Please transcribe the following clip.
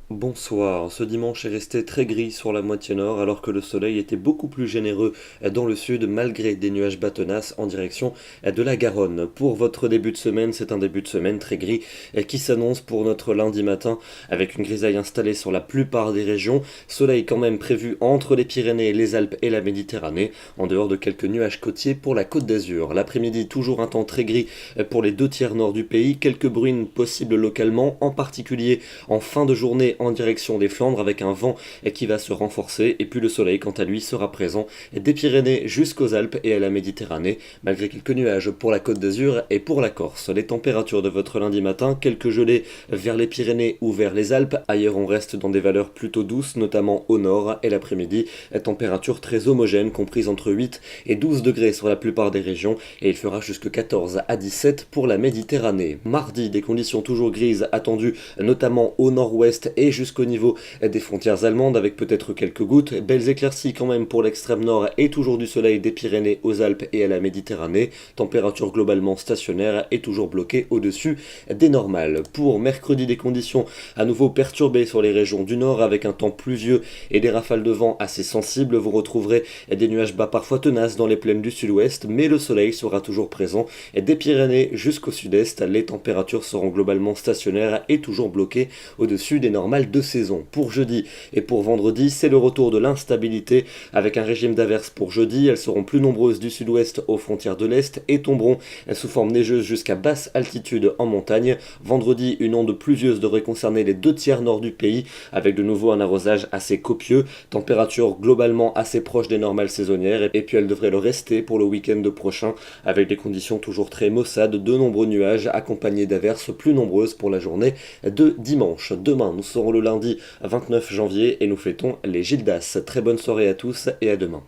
Bonsoir, ce dimanche est resté très gris sur la moitié nord alors que le soleil était beaucoup plus généreux dans le sud malgré des nuages bas tenaces en direction de la Garonne. Pour votre début de semaine, c'est un début de semaine très gris qui s'annonce pour notre lundi matin avec une grisaille installée sur la plupart des régions. Soleil quand même prévu entre les Pyrénées, les Alpes et la Méditerranée en dehors de quelques nuages côtiers pour la Côte d'Azur. L'après-midi, toujours un temps très gris pour les deux tiers nord du pays, quelques bruines possibles localement, en particulier en fin de journée en direction des Flandres avec un vent qui va se renforcer et puis le soleil quant à lui sera présent des Pyrénées jusqu'aux Alpes et à la Méditerranée malgré quelques nuages pour la Côte d'Azur et pour la Corse. Les températures de votre lundi matin, quelques gelées vers les Pyrénées ou vers les Alpes, ailleurs on reste dans des valeurs plutôt douces notamment au nord et l'après-midi, température très homogène comprise entre 8 et 12 degrés sur la plupart des régions et il fera jusque 14 à 17 pour la Méditerranée. Mardi, des conditions toujours grises attendues notamment au nord-ouest et jusqu'au niveau des frontières allemandes avec peut-être quelques gouttes, belles éclaircies quand même pour l'extrême nord et toujours du soleil des Pyrénées aux Alpes et à la Méditerranée, température globalement stationnaire et toujours bloquée au-dessus des normales. Pour mercredi, des conditions à nouveau perturbées sur les régions du nord avec un temps pluvieux et des rafales de vent assez sensibles, vous retrouverez des nuages bas parfois tenaces dans les plaines du sud-ouest, mais le soleil sera toujours présent des Pyrénées jusqu'au sud-est, les températures seront globalement stationnaires et toujours bloquées au-dessus des normales de saison. Pour jeudi et pour vendredi, c'est le retour de l'instabilité avec un régime d'averses pour jeudi. Elles seront plus nombreuses du sud-ouest aux frontières de l'est et tomberont sous forme neigeuse jusqu'à basse altitude en montagne. Vendredi, une onde pluvieuse devrait concerner les deux tiers nord du pays avec de nouveau un arrosage assez copieux. Température globalement assez proche des normales saisonnières et puis elle devrait le rester pour le week-end prochain avec des conditions toujours très maussades, de nombreux nuages accompagnés d'averses plus nombreuses pour la journée de dimanche. Demain, nous serons le lundi 29 janvier et nous fêtons les Gildas. Très bonne soirée à tous et à demain.